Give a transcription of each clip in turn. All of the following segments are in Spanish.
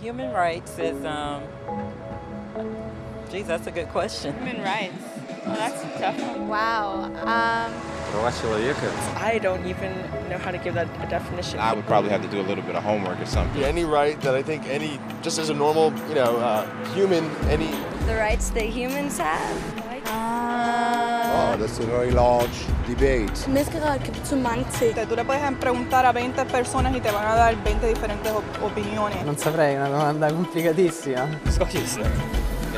Human rights is, geez, that's a good question. Human rights. Well, that's a tough one. Wow. I don't even know how to give that a definition. I would probably have to do a little bit of homework or something. Any right that I think just as a normal, human, The rights that humans have. Oh, that's a very large debate. Menneskerettigheder kan betyde mange ting. Tú le puedes preguntar a 20 personas y te van a dar 20 diferentes opiniones. Non saprei, è una domanda complicatissima. Guess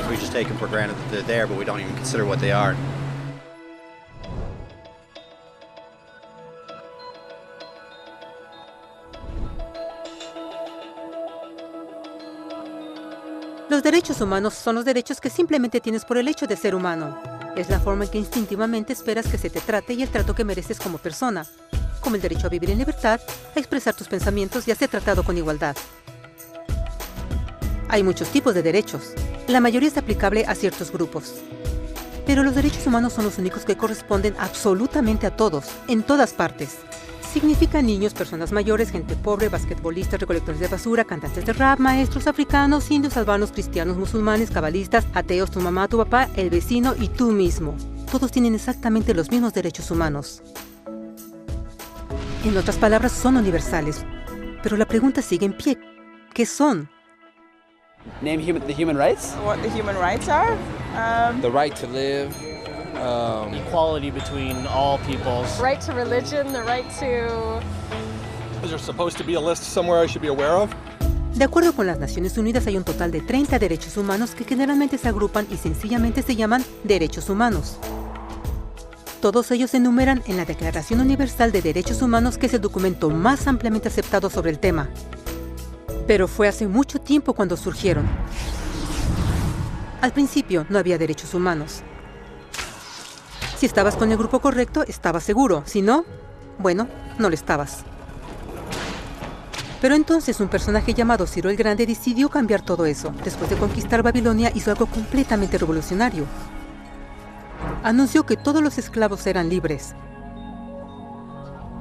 we just take them for granted that they're there, but we don't even consider what they are. Los derechos humanos son los derechos que simplemente tienes por el hecho de ser humano. Es la forma en que instintivamente esperas que se te trate y el trato que mereces como persona, como el derecho a vivir en libertad, a expresar tus pensamientos y a ser tratado con igualdad. Hay muchos tipos de derechos. La mayoría es aplicable a ciertos grupos. Pero los derechos humanos son los únicos que corresponden absolutamente a todos, en todas partes. Significa niños, personas mayores, gente pobre, basquetbolistas, recolectores de basura, cantantes de rap, maestros africanos, indios, albanos, cristianos, musulmanes, cabalistas, ateos, tu mamá, tu papá, el vecino y tú mismo. Todos tienen exactamente los mismos derechos humanos. En otras palabras, son universales. Pero la pregunta sigue en pie. ¿Qué son? Name the human rights? What the human rights are? the right to live. Equality between all peoples. Right to religion, the right to... Is there supposed to be a list somewhere I should be aware of? De acuerdo con las Naciones Unidas, hay un total de 30 derechos humanos que generalmente se agrupan y sencillamente se llaman derechos humanos. Todos ellos se enumeran en la Declaración Universal de Derechos Humanos, que es el documento más ampliamente aceptado sobre el tema. Pero fue hace mucho tiempo cuando surgieron. Al principio no había derechos humanos. Si estabas con el grupo correcto, estabas seguro. Si no, bueno, no lo estabas. Pero entonces un personaje llamado Ciro el Grande decidió cambiar todo eso. Después de conquistar Babilonia, hizo algo completamente revolucionario. Anunció que todos los esclavos eran libres.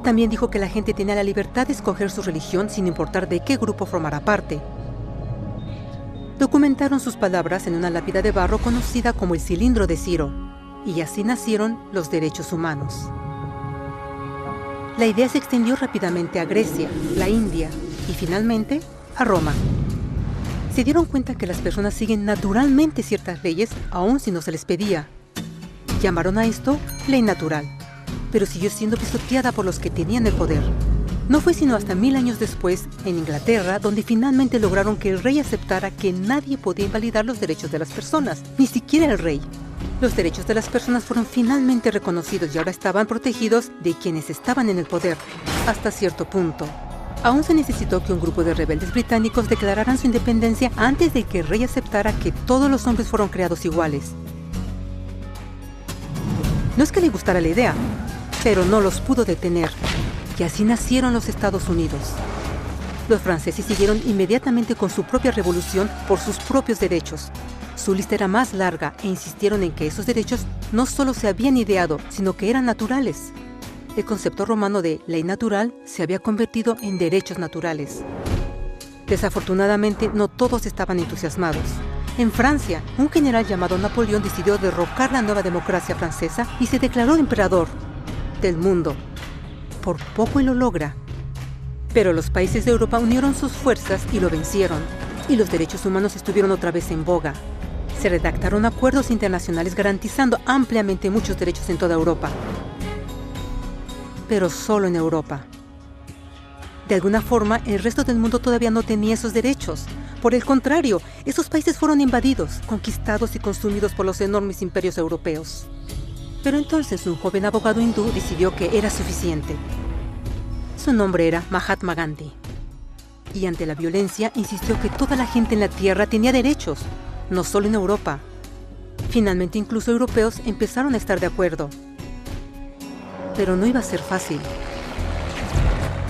También dijo que la gente tenía la libertad de escoger su religión sin importar de qué grupo formara parte. Documentaron sus palabras en una lápida de barro conocida como el Cilindro de Ciro, y así nacieron los derechos humanos. La idea se extendió rápidamente a Grecia, la India y finalmente a Roma. Se dieron cuenta que las personas siguen naturalmente ciertas leyes aun si no se les pedía. Llamaron a esto ley natural, pero siguió siendo pisoteada por los que tenían el poder. No fue sino hasta 1000 años después, en Inglaterra, donde finalmente lograron que el rey aceptara que nadie podía invalidar los derechos de las personas, ni siquiera el rey. Los derechos de las personas fueron finalmente reconocidos y ahora estaban protegidos de quienes estaban en el poder, hasta cierto punto. Aún se necesitó que un grupo de rebeldes británicos declararan su independencia antes de que el rey aceptara que todos los hombres fueron creados iguales. No es que le gustara la idea, pero no los pudo detener. Y así nacieron los Estados Unidos. Los franceses siguieron inmediatamente con su propia revolución por sus propios derechos. Su lista era más larga e insistieron en que esos derechos no solo se habían ideado, sino que eran naturales. El concepto romano de ley natural se había convertido en derechos naturales. Desafortunadamente, no todos estaban entusiasmados. En Francia, un general llamado Napoleón decidió derrocar la nueva democracia francesa y se declaró emperador del mundo. Por poco y lo logra. Pero los países de Europa unieron sus fuerzas y lo vencieron. Y los derechos humanos estuvieron otra vez en boga. Se redactaron acuerdos internacionales garantizando ampliamente muchos derechos en toda Europa. Pero solo en Europa. De alguna forma, el resto del mundo todavía no tenía esos derechos. Por el contrario, esos países fueron invadidos, conquistados y consumidos por los enormes imperios europeos. Pero entonces un joven abogado hindú decidió que era suficiente. Su nombre era Mahatma Gandhi. Y ante la violencia insistió que toda la gente en la tierra tenía derechos, no solo en Europa. Finalmente incluso europeos empezaron a estar de acuerdo. Pero no iba a ser fácil.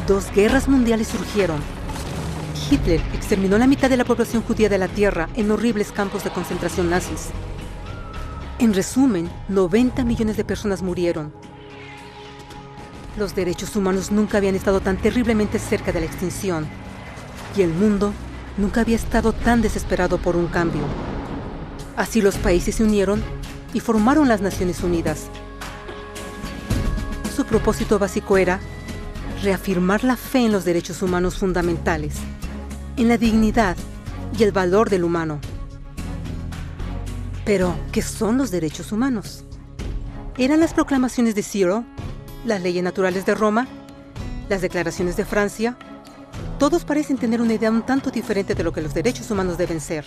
2 guerras mundiales surgieron. Hitler exterminó la mitad de la población judía de la tierra en horribles campos de concentración nazis. En resumen, 90 millones de personas murieron. Los derechos humanos nunca habían estado tan terriblemente cerca de la extinción. Y el mundo nunca había estado tan desesperado por un cambio. Así los países se unieron y formaron las Naciones Unidas. Su propósito básico era reafirmar la fe en los derechos humanos fundamentales, en la dignidad y el valor del humano. Pero, ¿qué son los derechos humanos? ¿Eran las proclamaciones de Ciro, las leyes naturales de Roma, las declaraciones de Francia? Todos parecen tener una idea un tanto diferente de lo que los derechos humanos deben ser.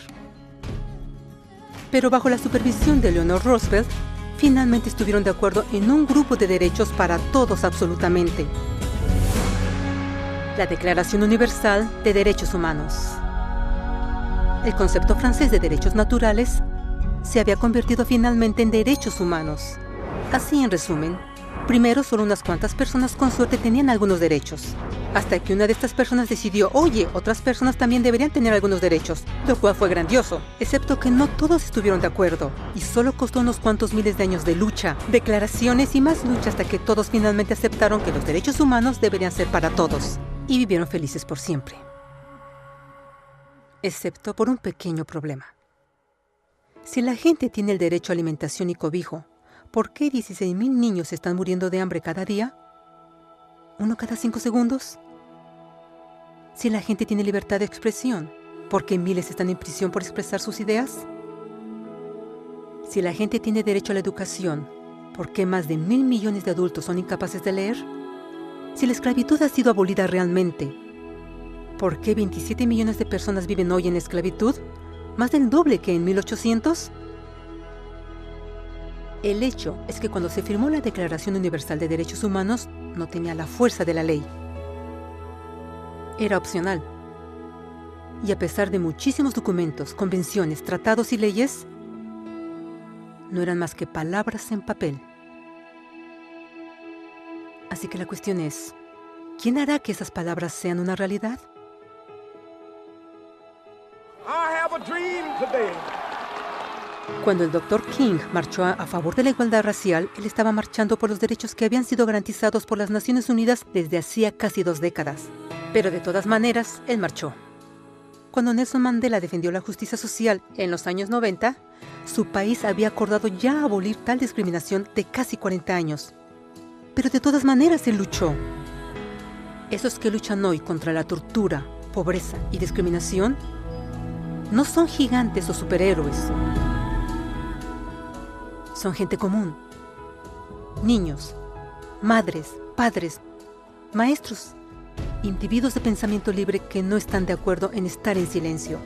Pero bajo la supervisión de Eleanor Roosevelt, finalmente estuvieron de acuerdo en un grupo de derechos para todos absolutamente. La Declaración Universal de Derechos Humanos. El concepto francés de derechos naturales se había convertido finalmente en derechos humanos. Así, en resumen, primero solo unas cuantas personas con suerte tenían algunos derechos, hasta que una de estas personas decidió, oye, otras personas también deberían tener algunos derechos, lo cual fue grandioso, excepto que no todos estuvieron de acuerdo, y solo costó unos cuantos miles de años de lucha, declaraciones y más lucha hasta que todos finalmente aceptaron que los derechos humanos deberían ser para todos, y vivieron felices por siempre. Excepto por un pequeño problema. Si la gente tiene el derecho a alimentación y cobijo, ¿por qué 16,000 niños están muriendo de hambre cada día? ¿Uno cada 5 segundos? Si la gente tiene libertad de expresión, ¿por qué miles están en prisión por expresar sus ideas? Si la gente tiene derecho a la educación, ¿por qué más de 1,000 millones de adultos son incapaces de leer? Si la esclavitud ha sido abolida realmente, ¿por qué 27 millones de personas viven hoy en esclavitud? ¿Más del doble que en 1800? El hecho es que cuando se firmó la Declaración Universal de Derechos Humanos, no tenía la fuerza de la ley. Era opcional. Y a pesar de muchísimos documentos, convenciones, tratados y leyes, no eran más que palabras en papel. Así que la cuestión es, ¿quién hará que esas palabras sean una realidad? Cuando el Dr. King marchó a favor de la igualdad racial, él estaba marchando por los derechos que habían sido garantizados por las Naciones Unidas desde hacía casi 2 décadas. Pero de todas maneras, él marchó. Cuando Nelson Mandela defendió la justicia social en los años 90, su país había acordado ya abolir tal discriminación de casi 40 años. Pero de todas maneras él luchó. Esos que luchan hoy contra la tortura, pobreza y discriminación no son gigantes o superhéroes. Son gente común. Niños, madres, padres, maestros, individuos de pensamiento libre que no están de acuerdo en estar en silencio,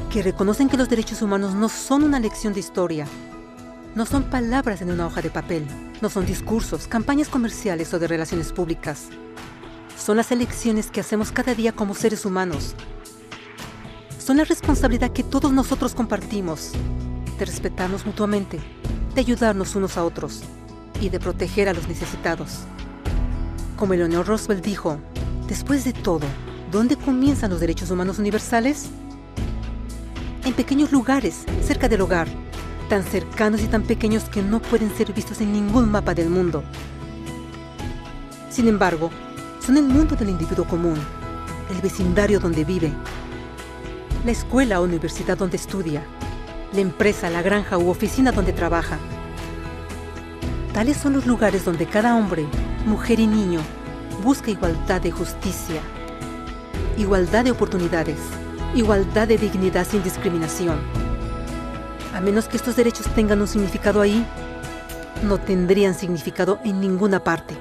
que reconocen que los derechos humanos no son una lección de historia, no son palabras en una hoja de papel, no son discursos, campañas comerciales o de relaciones públicas. Son las elecciones que hacemos cada día como seres humanos. Son la responsabilidad que todos nosotros compartimos, de respetarnos mutuamente, de ayudarnos unos a otros y de proteger a los necesitados. Como Eleanor Roosevelt dijo, después de todo, ¿dónde comienzan los derechos humanos universales? En pequeños lugares, cerca del hogar, tan cercanos y tan pequeños que no pueden ser vistos en ningún mapa del mundo. Sin embargo, son el mundo del individuo común, el vecindario donde vive, la escuela o universidad donde estudia, la empresa, la granja u oficina donde trabaja. Tales son los lugares donde cada hombre, mujer y niño busca igualdad de justicia, igualdad de oportunidades, igualdad de dignidad sin discriminación. A menos que estos derechos tengan un significado ahí, no tendrían significado en ninguna parte.